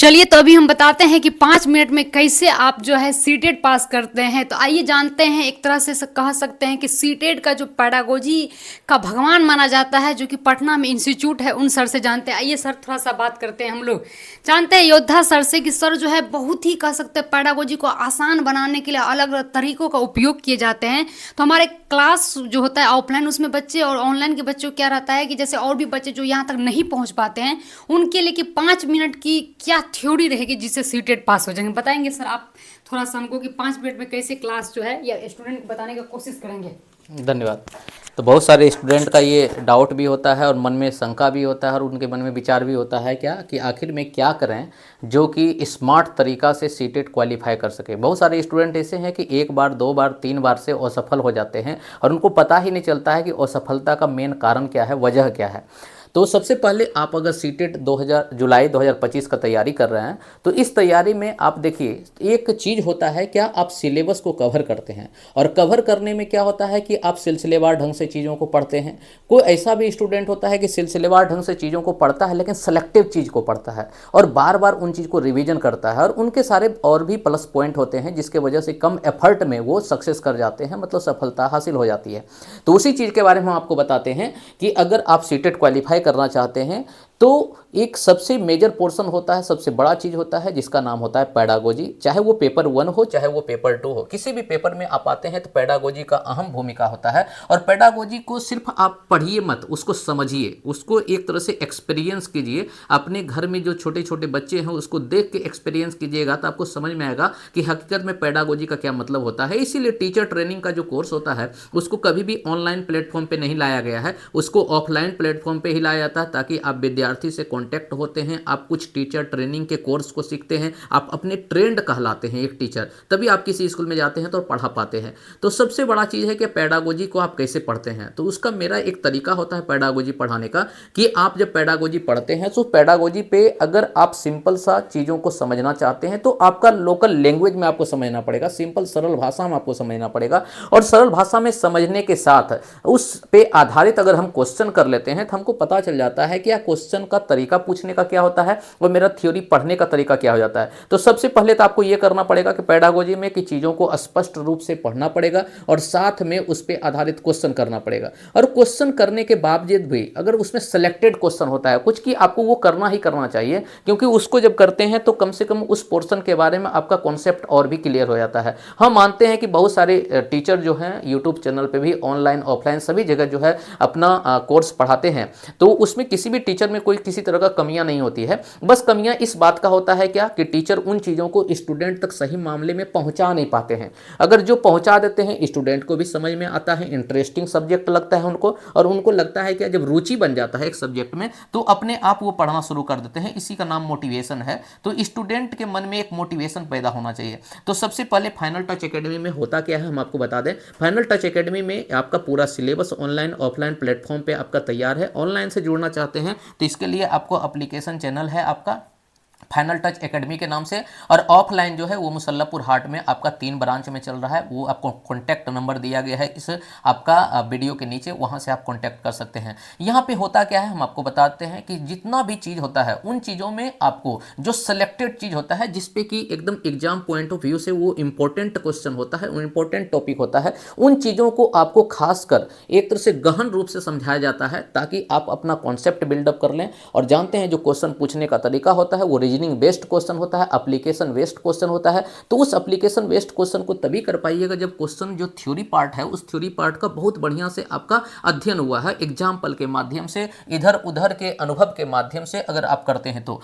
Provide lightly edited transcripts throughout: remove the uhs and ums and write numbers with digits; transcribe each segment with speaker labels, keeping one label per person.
Speaker 1: चलिए तो अभी हम बताते हैं कि 5 मिनट में कैसे आप जो है सीटेट पास करते हैं। तो आइए जानते हैं, एक तरह से कह सकते हैं कि सीटेट का जो पैडागोजी का भगवान माना जाता है, जो कि पटना में इंस्टीट्यूट है, उन सर से जानते हैं। आइए सर, थोड़ा सा बात करते हैं हम लोग। जानते हैं योद्धा सर से कि सर जो है बहुत ही कह सकते हैं पैडागोजी को आसान बनाने के लिए अलग अलग तरीकों का उपयोग किए जाते हैं। तो हमारे क्लास जो होता है ऑफलाइन, उसमें बच्चे और ऑनलाइन के बच्चों को क्या रहता है कि जैसे और भी बच्चे जो यहाँ तक नहीं पहुँच पाते हैं, उनके लिए कि 5 मिनट की क्या थ्योरी रहेगी जिससे सीटेट पास हो जाएंगे। बताएंगे सर आप थोड़ा सा हमको कि 5 मिनट में कैसे क्लास जो है या स्टूडेंट को बताने का कोशिश करेंगे।
Speaker 2: धन्यवाद। तो बहुत सारे स्टूडेंट का ये डाउट भी होता है और मन में शंका भी होता है और उनके मन में विचार भी होता है क्या कि आखिर में क्या करें जो कि स्मार्ट तरीका से सीटेट क्वालिफाई कर सके। बहुत सारे स्टूडेंट ऐसे हैं कि एक बार, दो बार, तीन बार से असफल हो जाते हैं और उनको पता ही नहीं चलता है कि असफलता का मेन कारण क्या है, वजह क्या है। तो सबसे पहले आप अगर सीटेट जुलाई 2025 का तैयारी कर रहे हैं तो इस तैयारी में आप देखिए, एक चीज़ होता है क्या, आप सिलेबस को कवर करते हैं और कवर करने में क्या होता है कि आप सिलसिलेवार ढंग से चीज़ों को पढ़ते हैं। कोई ऐसा भी स्टूडेंट होता है कि सिलसिलेवार ढंग से चीज़ों को पढ़ता है लेकिन सेलेक्टिव चीज़ को पढ़ता है और बार बार उन चीज़ को रिवीजन करता है और उनके सारे और भी प्लस पॉइंट होते हैं जिसके वजह से कम एफर्ट में वो सक्सेस कर जाते हैं, मतलब सफलता हासिल हो जाती है। तो उसी चीज़ के बारे में हम आपको बताते हैं कि अगर आप सीटेट क्वालिफाई करना चाहते हैं तो एक सबसे मेजर पोर्शन होता है, सबसे बड़ा चीज़ होता है जिसका नाम होता है पैडागोजी। चाहे वो पेपर 1 हो, चाहे वो पेपर 2 हो, किसी भी पेपर में आप आते हैं तो पैडागोजी का अहम भूमिका होता है। और पैडागोजी को सिर्फ आप पढ़िए मत, उसको समझिए, उसको एक तरह से एक्सपीरियंस कीजिए। अपने घर में जो छोटे छोटे बच्चे हैं उसको देख के एक्सपीरियंस कीजिएगा तो आपको समझ में आएगा कि हकीकत में पैडागोजी का क्या मतलब होता है। इसीलिए टीचर ट्रेनिंग का जो कोर्स होता है उसको कभी भी ऑनलाइन प्लेटफॉर्म पर नहीं लाया गया है, उसको ऑफलाइन प्लेटफॉर्म पर ही लाया जाता है ताकि आप विद्यार्थी से कांटेक्ट होते हैं, आप कुछ टीचर ट्रेनिंग के कोर्स को सीखते हैं, आप अपने ट्रेंड कहलाते हैं एक टीचर, तभी आप किसी स्कूल में जाते हैं तो पढ़ा पाते हैं। तो सबसे बड़ा चीज़ है कि पैडागोजी को आप कैसे पढ़ते हैं। तो उसका मेरा एक तरीका होता है पैडागोजी पढ़ाने का कि आप जब पैडागोजी पढ़ते हैं तो पैडागोजी पे अगर आप सिंपल सा चीज़ों को समझना चाहते हैं तो आपका लोकल लैंग्वेज में आपको समझना पड़ेगा, सिंपल सरल भाषा में आपको समझना पड़ेगा। और सरल भाषा में समझने के साथ उस पे आधारित अगर हम क्वेश्चन कर लेते हैं तो हमको पता चल जाता है कि यह क्वेश्चन का तरीका पूछने का क्या होता है और मेरा थ्योरी पढ़ने का तरीका क्या हो जाता है। तो सबसे पहले तो आपको यह करना पड़ेगा कि पैडागोजी में कि चीज़ों को स्पष्ट रूप से पढ़ना पड़ेगा और साथ में उस पर आधारित क्वेश्चन करना पड़ेगा। और क्वेश्चन करने के बावजूद भी अगर उसमें सेलेक्टेड क्वेश्चन होता है कुछ, कि आपको वो करना ही करना चाहिए, क्योंकि उसको जब करते हैं तो कम से कम उस पोर्शन के बारे में आपका कॉन्सेप्ट और भी क्लियर हो जाता है। हम मानते हैं कि बहुत सारे टीचर जो हैं यूट्यूब चैनल पर भी ऑनलाइन ऑफलाइन सभी जगह जो है अपना कोर्स पढ़ाते हैं, तो उसमें किसी भी टीचर में कोई किसी तरह का कमियां नहीं होती है। बस कमियां इस बात का होता है क्या कि टीचर उन चीज़ों को स्टूडेंट तक सही मामले में पहुंचा नहीं पाते हैं। अगर जो पहुंचा देते हैं स्टूडेंट को भी समझ में आता है, इंटरेस्टिंग सब्जेक्ट लगता है उनको, और उनको लगता है कि जब रुचि बन जाता है एक सब्जेक्ट में तो अपने आप वो पढ़ना शुरू कर देते हैं। इसी का नाम मोटिवेशन है। तो स्टूडेंट के मन में एक मोटिवेशन पैदा होना चाहिए। तो सबसे पहले फाइनल टच एकेडमी में होता क्या है हम आपको बता दें। फाइनल टच एकेडमी में आपका पूरा सिलेबस ऑनलाइन ऑफलाइन प्लेटफॉर्म पे आपका तैयार है। ऑनलाइन से जुड़ना चाहते हैं तो इसके लिए आपको एप्लीकेशन चैनल है आपका फाइनल टच एकेडमी के नाम से, और ऑफलाइन जो है वो मुसल्लापुर हाट में आपका 3 ब्रांच में चल रहा है। वो आपको कॉन्टैक्ट नंबर दिया गया है इस आपका वीडियो के नीचे, वहां से आप कॉन्टैक्ट कर सकते हैं। यहाँ पे होता क्या है हम आपको बताते हैं कि जितना भी चीज़ होता है उन चीज़ों में आपको जो सिलेक्टेड चीज़ होता है जिसपे कि एकदम एग्जाम पॉइंट ऑफ व्यू से वो इंपॉर्टेंट क्वेश्चन होता है, वो इंपॉर्टेंट टॉपिक होता है, उन चीज़ों को आपको खासकर एक तरह से गहन रूप से समझाया जाता है ताकि आप अपना कॉन्सेप्ट बिल्डअप कर लें। और जानते हैं जो क्वेश्चन पूछने का तरीका होता है वो रीजनिंग बेस्ड क्वेश्चन होता है, एप्लीकेशन बेस्ड क्वेश्चन होता है। तो उस एप्लीकेशन बेस्ड क्वेश्चन को तभी कर पाइएगा जब क्वेश्चन जो थ्योरी पार्ट है उस थ्योरी पार्ट का बहुत बढ़िया से आपका अध्ययन हुआ है, एग्जाम्पल के माध्यम से, इधर उधर के अनुभव के माध्यम से अगर आप करते हैं तो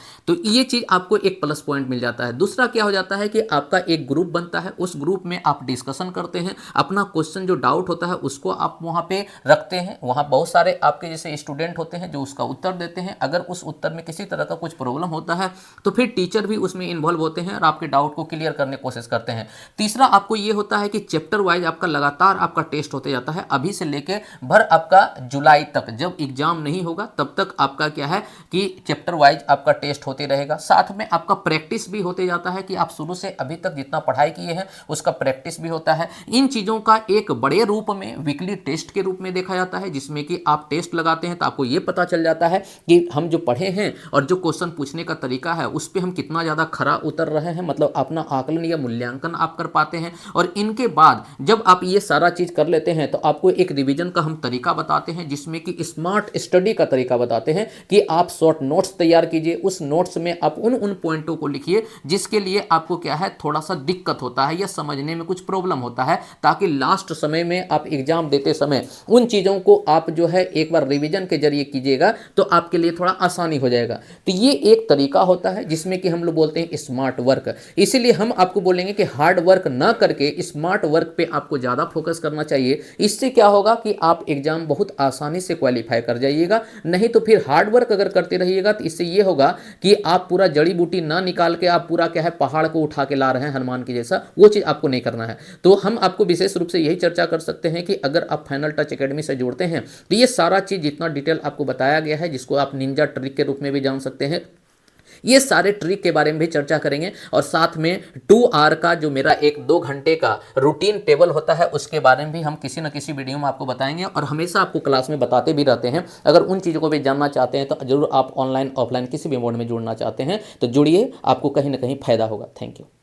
Speaker 2: ये चीज आपको एक प्लस पॉइंट मिल जाता है। दूसरा क्या हो जाता है कि आपका एक ग्रुप बनता है, उस ग्रुप में आप डिस्कशन करते हैं, अपना क्वेश्चन जो डाउट होता है उसको आप वहां पे रखते हैं। वहां बहुत सारे आपके जैसे स्टूडेंट होते हैं जो उसका उत्तर देते हैं। अगर उस उत्तर में किसी तरह का कुछ प्रॉब्लम होता है तो फिर टीचर भी उसमें इन्वॉल्व होते हैं और आपके डाउट को क्लियर करने की कोशिश करते हैं। तीसरा आपको ये होता है कि चैप्टर वाइज आपका लगातार आपका टेस्ट होते जाता है। अभी से लेके भर आपका जुलाई तक, जब एग्जाम नहीं होगा तब तक आपका क्या है कि चैप्टर वाइज आपका टेस्ट होते रहेगा। साथ में आपका प्रैक्टिस भी होते जाता है कि आप शुरू से अभी तक जितना पढ़ाई किए हैं उसका प्रैक्टिस भी होता है। इन चीज़ों का एक बड़े रूप में वीकली टेस्ट के रूप में देखा जाता है, जिसमें कि आप टेस्ट लगाते हैं तो आपको ये पता चल जाता है कि हम जो पढ़े हैं और जो क्वेश्चन पूछने का तरीका है उस पर हम कितना ज़्यादा खरा उतर रहे हैं, मतलब अपना आकलन या मूल्यांकन आप कर पाते हैं। और इनके बाद जब आप ये सारा चीज़ कर लेते हैं तो आपको एक रिवीजन का हम तरीका बताते हैं, जिसमें कि स्मार्ट स्टडी का तरीका बताते हैं कि आप शॉर्ट नोट्स तैयार कीजिए। उस नोट्स में आप उन पॉइंटों को लिखिए जिसके लिए आपको क्या है, थोड़ा सा दिक्कत होता है या समझने में कुछ प्रॉब्लम होता है, ताकि लास्ट समय में आप एग्जाम देते समय उन चीज़ों को आप जो है एक बार रिवीजन के जरिए कीजिएगा तो आपके लिए थोड़ा आसानी हो जाएगा। तो ये एक तरीका होता है जिसमें कि हम लोग बोलते हैं स्मार्ट वर्क। इसीलिए हम आपको बोलेंगे कि हार्ड वर्क ना करके स्मार्ट वर्क पे आपको ज़्यादा फोकस करना चाहिए। इससे क्या होगा कि आप एग्जाम बहुत आसानी से क्वालिफाई कर जाइएगा। नहीं तो फिर हार्ड वर्क अगर करते रहिएगा तो इससे ये होगा कि आप पूरा जड़ी बूटी ना निकाल के आप पूरा क्या है पहाड़ को उठा के ला रहे हैं हनुमान की जैसा, वो चीज़ आपको नहीं करना है। तो हम आपको विशेष रूप से यही चर्चा कर सकते हैं कि अगर आप फाइनल टच एकेडमी से जुड़ते हैं तो ये सारा चीज़ जितना डिटेल आपको बताया गया है, जिसको आप निंजा ट्रिक के रूप में भी जान सकते हैं, ये सारे ट्रिक के बारे में भी चर्चा करेंगे। और साथ में 2 आवर का जो मेरा 1-2 घंटे का रूटीन टेबल होता है उसके बारे में भी हम किसी न किसी वीडियो में आपको बताएंगे और हमेशा आपको क्लास में बताते भी रहते हैं। अगर उन चीज़ों को भी जानना चाहते हैं तो जरूर आप ऑनलाइन ऑफलाइन किसी भी मोड में जुड़ना चाहते हैं तो जुड़िए, आपको कहीं ना कहीं फायदा होगा। Thank you.